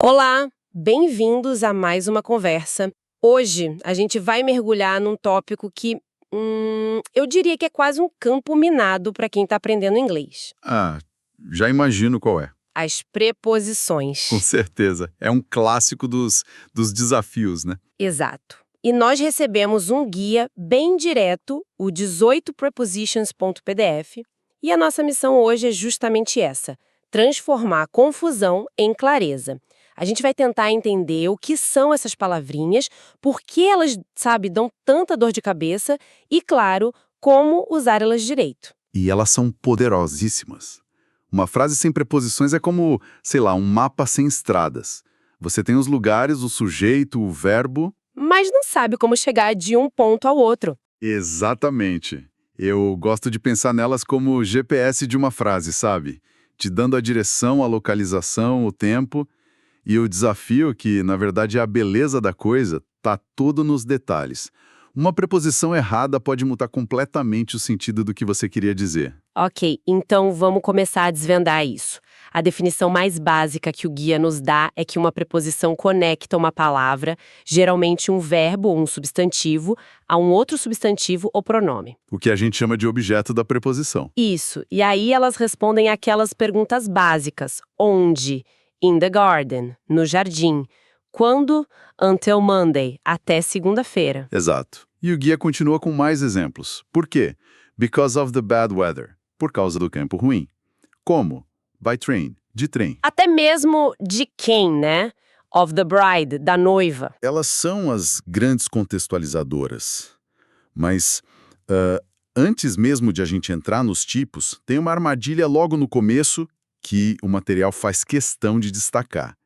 Olá, bem-vindos a mais uma conversa. Hoje a gente vai mergulhar num tópico que eu diria que é quase um campo minado para quem está aprendendo inglês. Ah, já imagino qual é. As Com preposições. certeza. É um clássico dos desafios, né? Exato. E nós recebemos um guia bem direto, o 18 prepositions.pdf, e a nossa missão hoje é justamente essa: transformar a confusão em clareza. A gente vai tentar entender o que são essas palavrinhas, por que elas, dão tanta dor de cabeça e, claro, como usar elas direito. E elas são poderosíssimas. Uma frase sem preposições é como, sei lá, um mapa sem estradas. Você tem os lugares, o sujeito, o verbo. Mas não sabe como chegar de um ponto ao outro. Exatamente. Eu gosto de pensar nelas como o GPS de uma frase, sabe? Te dando a direção, a localização, o tempo. E o desafio, que na verdade é a beleza da coisa, tá todo nos detalhes. Uma preposição errada pode mudar completamente o sentido do que você queria dizer. Ok, então vamos começar a desvendar isso. A definição mais básica que o guia nos dá é que uma preposição conecta uma palavra, geralmente um verbo ou um substantivo, a um outro substantivo ou pronome. O que a gente chama de objeto da preposição. Isso, e aí elas respondem aquelas perguntas básicas. Onde? In the garden, no jardim. Quando? Until Monday, até segunda-feira. Exato. E o guia continua com mais exemplos. Por quê? Because of the bad weather. Por causa do tempo ruim. Como? By train. De trem. Até mesmo de quem, né? Of the bride, da noiva. Elas são as grandes contextualizadoras. Mas, antes mesmo de a gente entrar nos tipos, tem uma armadilha logo no começo que o material faz questão de destacar.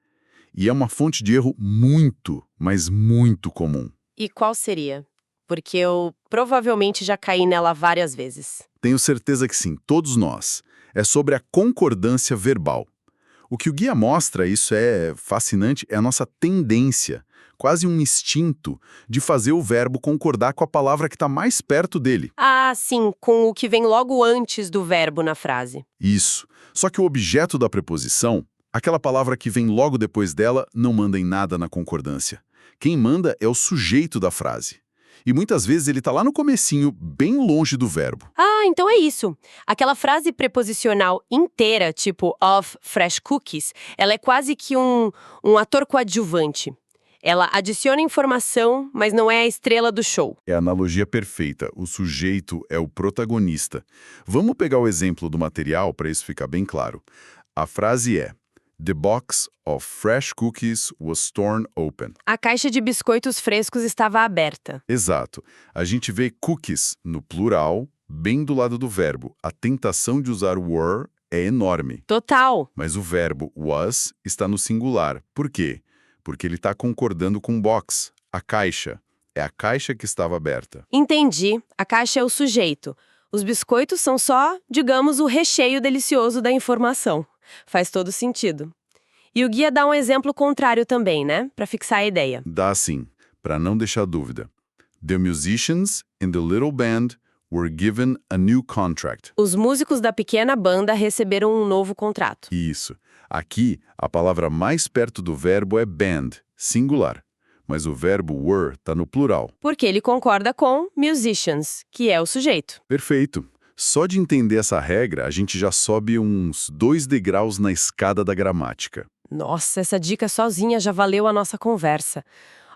E é uma fonte de erro muito, mas muito comum. E qual seria? Porque eu provavelmente já caí nela várias vezes. Tenho certeza que sim, todos nós. É sobre a concordância verbal. O que o guia mostra, isso é fascinante, é a nossa tendência, quase um instinto, de fazer o verbo concordar com a palavra que está mais perto dele. Ah, sim, com o que vem logo antes do verbo na frase. Isso. Só que o objeto da preposição, aquela palavra que vem logo depois dela, não manda em nada na concordância. Quem manda é o sujeito da frase. E muitas vezes ele está lá no comecinho, bem longe do verbo. Ah, então é isso. Aquela frase preposicional inteira, tipo of fresh cookies, ela é quase que um ator coadjuvante. Ela adiciona informação, mas não é a estrela do show. É a analogia perfeita. O sujeito é o protagonista. Vamos pegar o exemplo do material para isso ficar bem claro. A frase é: The box of fresh cookies was torn open. A caixa de biscoitos frescos estava aberta. Exato. A gente vê cookies no plural, bem do lado do verbo. A tentação de usar were é enorme. Total. Mas o verbo was está no singular. Por quê? Porque ele está concordando com box, a caixa. É a caixa que estava aberta. Entendi. A caixa é o sujeito. Os biscoitos são só, digamos, o recheio delicioso da informação. Faz todo sentido. E o guia dá um exemplo contrário também, né? Para fixar a ideia. Dá sim, para não deixar dúvida. The musicians in the little band were given a new contract. Os músicos da pequena banda receberam um novo contrato. Isso. Aqui, a palavra mais perto do verbo é band, singular. Mas o verbo were está no plural. Porque ele concorda com musicians, que é o sujeito. Perfeito. Só de entender essa regra, a gente já sobe uns 2 degraus na escada da gramática. Nossa, essa dica sozinha já valeu a nossa conversa.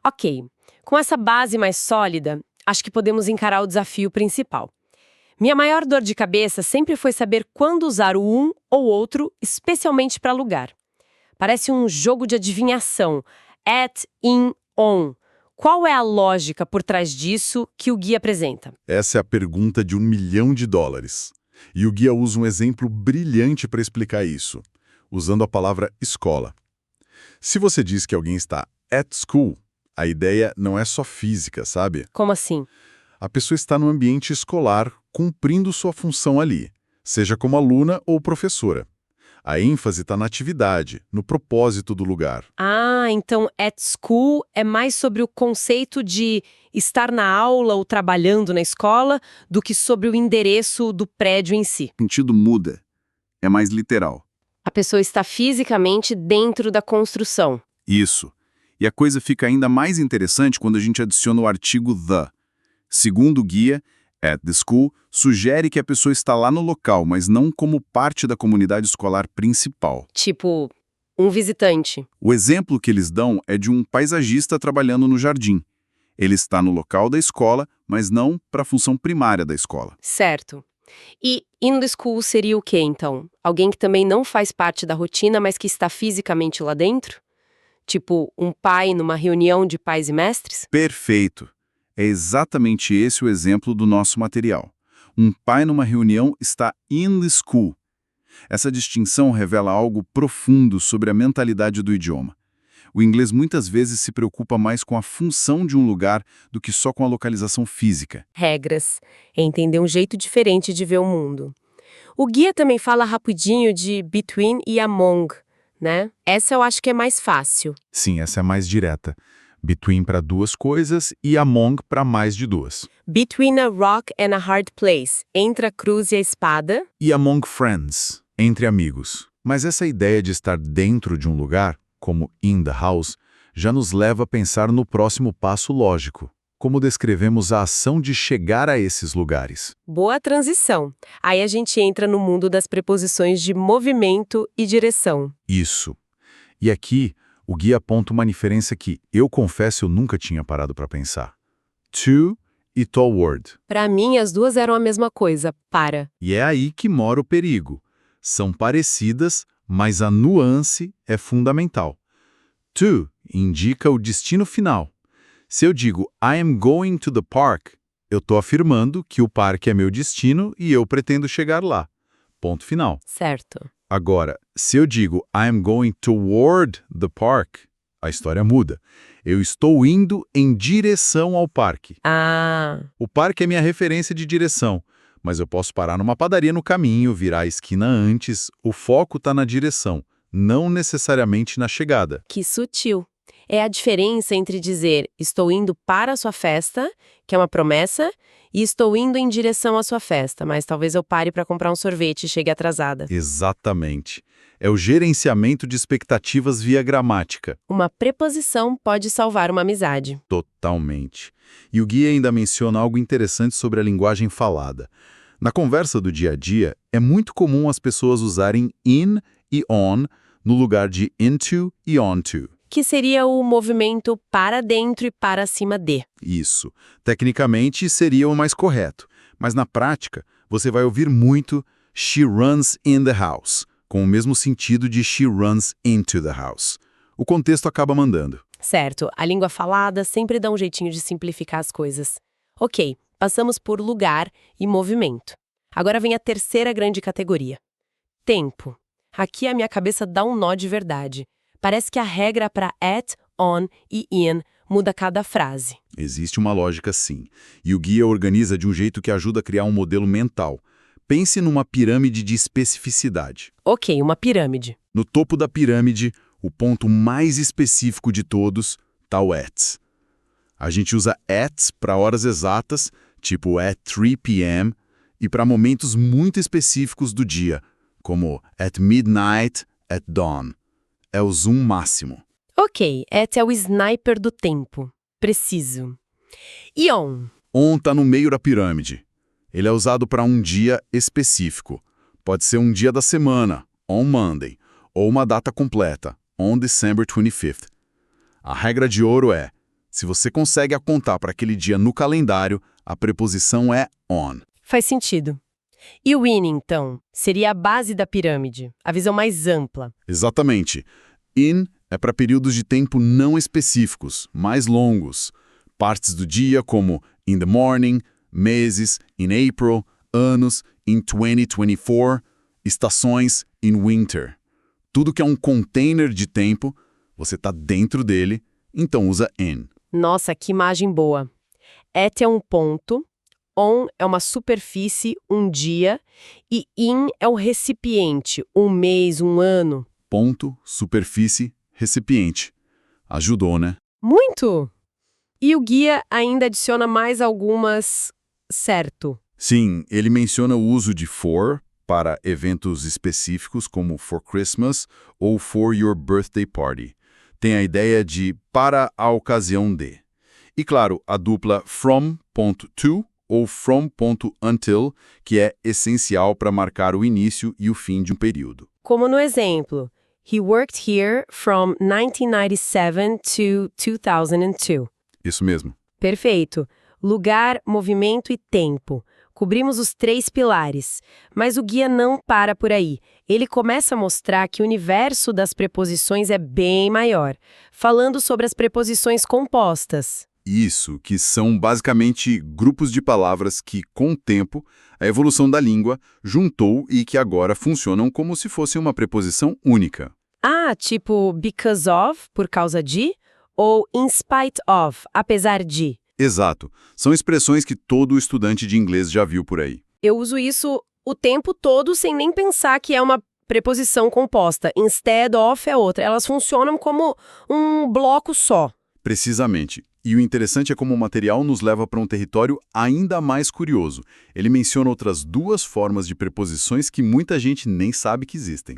Ok, com essa base mais sólida, acho que podemos encarar o desafio principal. Minha maior dor de cabeça sempre foi saber quando usar o um ou outro, especialmente para lugar. Parece um jogo de adivinhação. At, in, on. Qual é a lógica por trás disso que o guia apresenta? Essa é a pergunta de $1 milhão. E o guia usa um exemplo brilhante para explicar isso, usando a palavra escola. Se você diz que alguém está at school, a ideia não é só física, sabe? Como assim? A pessoa está no ambiente escolar, cumprindo sua função ali, seja como aluna ou professora. A ênfase está na atividade, no propósito do lugar. Ah, então at school é mais sobre o conceito de estar na aula ou trabalhando na escola do que sobre o endereço do prédio em si. O sentido muda. É mais literal. A pessoa está fisicamente dentro da construção. Isso. E a coisa fica ainda mais interessante quando a gente adiciona o artigo the. Segundo o guia, at the school sugere que a pessoa está lá no local, mas não como parte da comunidade escolar principal. Tipo, um visitante. O exemplo que eles dão é de um paisagista trabalhando no jardim. Ele está no local da escola, mas não para a função primária da escola. Certo. E in the school seria o quê, então? Alguém que também não faz parte da rotina, mas que está fisicamente lá dentro? Tipo, um pai numa reunião de pais e mestres? Perfeito. É exatamente esse o exemplo do nosso material. Um pai numa reunião está in the school. Essa distinção revela algo profundo sobre a mentalidade do idioma. O inglês muitas vezes se preocupa mais com a função de um lugar do que só com a localização física. Regras. Entender um jeito diferente de ver o mundo. O guia também fala rapidinho de between e among, né? Essa eu acho que é mais fácil. Sim, essa é mais direta. Between para duas coisas e among para mais de duas. Between a rock and a hard place. Entre a cruz e a espada. E among friends, entre amigos. Mas essa ideia de estar dentro de um lugar, como in the house, já nos leva a pensar no próximo passo lógico. Como descrevemos a ação de chegar a esses lugares. Boa transição. Aí a gente entra no mundo das preposições de movimento e direção. Isso. E aqui, o guia aponta uma diferença que, eu confesso, eu nunca tinha parado para pensar. To e toward. Para mim, as duas eram a mesma coisa, para. E é aí que mora o perigo. São parecidas, mas a nuance é fundamental. To indica o destino final. Se eu digo I am going to the park, eu estou afirmando que o parque é meu destino e eu pretendo chegar lá. Ponto final. Certo. Agora, se eu digo I am going toward the park, a história muda. Eu estou indo em direção ao parque. Ah, O parque é minha referência de direção, mas eu posso parar numa padaria no caminho, virar a esquina antes. O foco está na direção, não necessariamente na chegada. que sutil. É a diferença entre dizer estou indo para a sua festa, que é uma promessa, e estou indo em direção à sua festa, mas talvez eu pare para comprar um sorvete e chegue atrasada. Exatamente. É o gerenciamento de expectativas via gramática. Uma preposição pode salvar uma amizade. Totalmente. E o guia ainda menciona algo interessante sobre a linguagem falada. Na conversa do dia a dia, é muito comum as pessoas usarem in e on no lugar de into e onto. Que seria o movimento para dentro e para cima de. Isso. Tecnicamente seria o mais correto, mas na prática você vai ouvir muito she runs in the house, com o mesmo sentido de she runs into the house. O contexto acaba mandando. Certo, a língua falada sempre dá um jeitinho de simplificar as coisas. Ok, passamos por lugar e movimento. Agora vem a terceira grande categoria. Tempo. Aqui a minha cabeça dá um nó de verdade. Parece que a regra para at, on e in muda cada frase. Existe uma lógica sim, e o guia organiza de um jeito que ajuda a criar um modelo mental. Pense numa pirâmide de especificidade. Ok, uma pirâmide. No topo da pirâmide, o ponto mais específico de todos está o at. A gente usa at para horas exatas, tipo at 3 p.m., e para momentos muito específicos do dia, como at midnight, at dawn. É o zoom máximo. Ok, at é o sniper do tempo. Preciso. E on? On está no meio da pirâmide. Ele é usado para um dia específico. Pode ser um dia da semana, on Monday, ou uma data completa, on December 25th. A regra de ouro é, se você consegue apontar para aquele dia no calendário, a preposição é on. Faz sentido. E o in, então? Seria a base da pirâmide, a visão mais ampla. Exatamente. In é para períodos de tempo não específicos, mais longos. Partes do dia como in the morning, meses, in April, anos, in 2024, estações, in winter. Tudo que é um container de tempo, você está dentro dele, então usa in. Nossa, que imagem boa. At é um ponto, on é uma superfície, um dia, e in é um recipiente, um mês, um ano. Ponto, superfície, recipiente. Ajudou, né? Muito! E o guia ainda adiciona mais algumas... certo. Sim, ele menciona o uso de for para eventos específicos como for Christmas ou for your birthday party. tem a ideia de para a ocasião de. E claro, a dupla from.to ou from.until, que é essencial para marcar o início e o fim de um período. Como no exemplo, he worked here from 1997 to 2002. Isso mesmo. Perfeito. Lugar, movimento e tempo. Cobrimos os 3 pilares. Mas o guia não para por aí. Ele começa a mostrar que o universo das preposições é bem maior, falando sobre as preposições compostas. Isso, que são basicamente grupos de palavras que, com o tempo, a evolução da língua juntou e que agora funcionam como se fosse uma preposição única. Ah, tipo because of, por causa de, ou in spite of, apesar de. Exato. São expressões que todo estudante de inglês já viu por aí. Eu uso isso o tempo todo sem nem pensar que é uma preposição composta. Instead of é outra. Elas funcionam como um bloco só. Precisamente. E o interessante é como o material nos leva para um território ainda mais curioso. Ele menciona outras 2 formas de preposições que muita gente nem sabe que existem.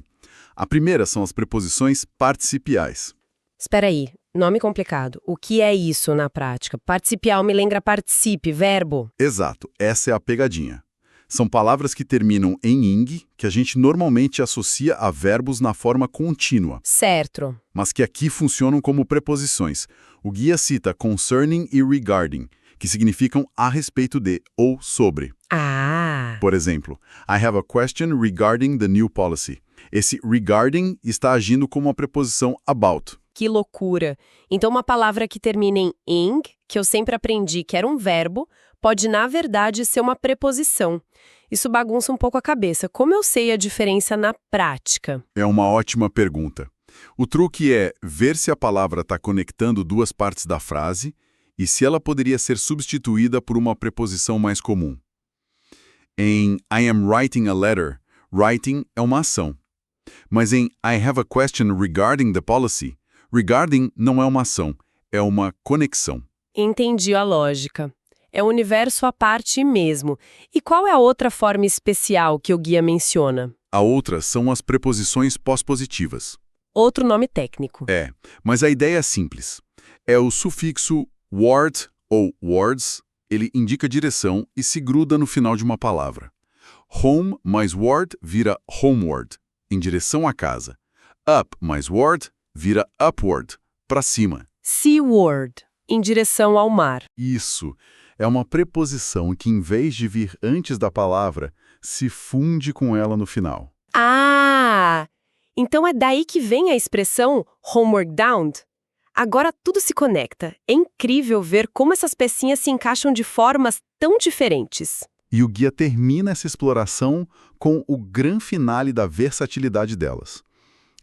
A primeira são as preposições participiais. Espera aí, nome complicado. O que é isso na prática? Participial me lembra participe, verbo. Exato, essa é a pegadinha. São palavras que terminam em ing, que a gente normalmente associa a verbos na forma contínua, Certo. mas que aqui funcionam como preposições. O guia cita concerning e regarding, que significam a respeito de ou sobre. Ah, Por exemplo, I have a question regarding the new policy. Esse regarding está agindo como uma preposição about. que loucura. Então uma palavra que termina em ing, que eu sempre aprendi que era um verbo, pode na verdade ser uma preposição. Isso bagunça um pouco a cabeça. Como eu sei a diferença na prática? É uma ótima pergunta. O truque é ver se a palavra está conectando 2 partes da frase e se ela poderia ser substituída por uma preposição mais comum. Em I am writing a letter, writing é uma ação. Mas em I have a question regarding the policy, regarding não é uma ação, é uma conexão. Entendi a lógica. É um universo à parte mesmo. E qual é a outra forma especial que o guia menciona? A outra são as preposições pós-positivas. Outro nome técnico. É, mas a ideia é simples. É o sufixo ward ou wards, ele indica direção e se gruda no final de uma palavra. Home mais ward vira homeward, em direção à casa. Up mais ward vira upward, para cima. Seaward, em direção ao mar. Isso. É uma preposição que, em vez de vir antes da palavra, se funde com ela no final. Ah! Então é daí que vem a expressão homeward bound? Agora tudo se conecta. É incrível ver como essas pecinhas se encaixam de formas tão diferentes. E o guia termina essa exploração com o grande finale da versatilidade delas.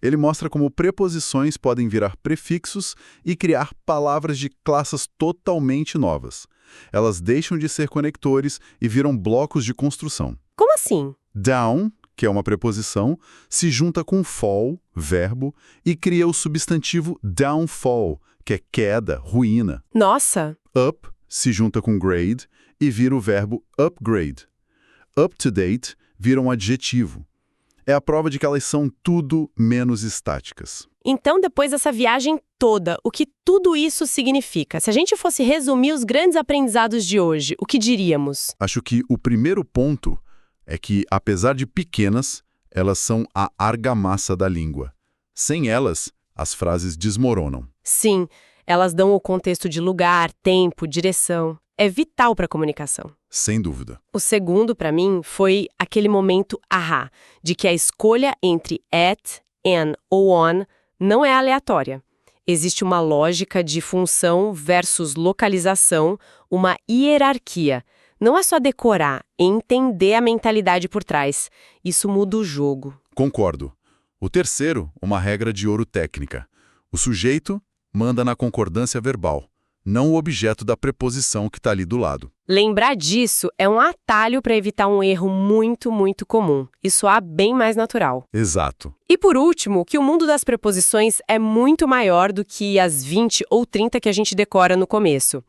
Ele mostra como preposições podem virar prefixos e criar palavras de classes totalmente novas. Elas deixam de ser conectores e viram blocos de construção. Como assim? Down, que é uma preposição, se junta com fall, verbo, e cria o substantivo downfall, que é queda, ruína. Nossa! Up se junta com grade e vira o verbo upgrade. Up to date vira um adjetivo. É a prova de que elas são tudo menos estáticas. Então, depois dessa viagem toda, o que tudo isso significa? Se a gente fosse resumir os grandes aprendizados de hoje, o que diríamos? Acho que o primeiro ponto é que, apesar de pequenas, elas são a argamassa da língua. Sem elas, as frases desmoronam. Sim, elas dão o contexto de lugar, tempo, direção. É vital para a comunicação. Sem dúvida. O segundo, para mim, foi aquele momento ahá, de que a escolha entre at, an ou on não é aleatória. Existe uma lógica de função versus localização, uma hierarquia. Não é só decorar, é entender a mentalidade por trás. Isso muda o jogo. Concordo. O terceiro, uma regra de ouro técnica. O sujeito manda na concordância verbal, não o objeto da preposição que está ali do lado. Lembrar disso é um atalho para evitar um erro muito, muito comum e soar bem mais natural. Exato. E por último, que o mundo das preposições é muito maior do que as 20 ou 30 que a gente decora no começo.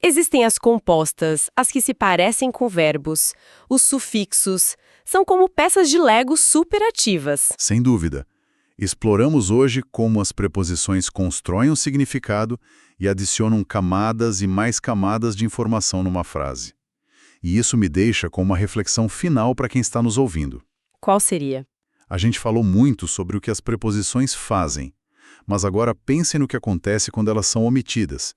Existem as compostas, as que se parecem com verbos, os sufixos, são como peças de Lego superativas. Sem dúvida. Exploramos hoje como as preposições constroem um significado e adicionam camadas e mais camadas de informação numa frase. E isso me deixa com uma reflexão final para quem está nos ouvindo. Qual seria? A gente falou muito sobre o que as preposições fazem, mas agora pensem no que acontece quando elas são omitidas.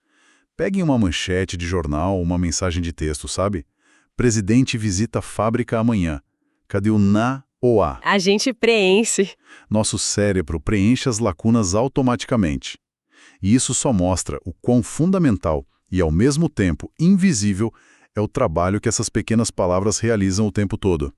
Peguem uma manchete de jornal, uma mensagem de texto, sabe? Presidente visita fábrica amanhã. Cadê o na ou a? A gente preenche. Nosso cérebro preenche as lacunas automaticamente. E isso só mostra o quão fundamental e, ao mesmo tempo, invisível é o trabalho que essas pequenas palavras realizam o tempo todo.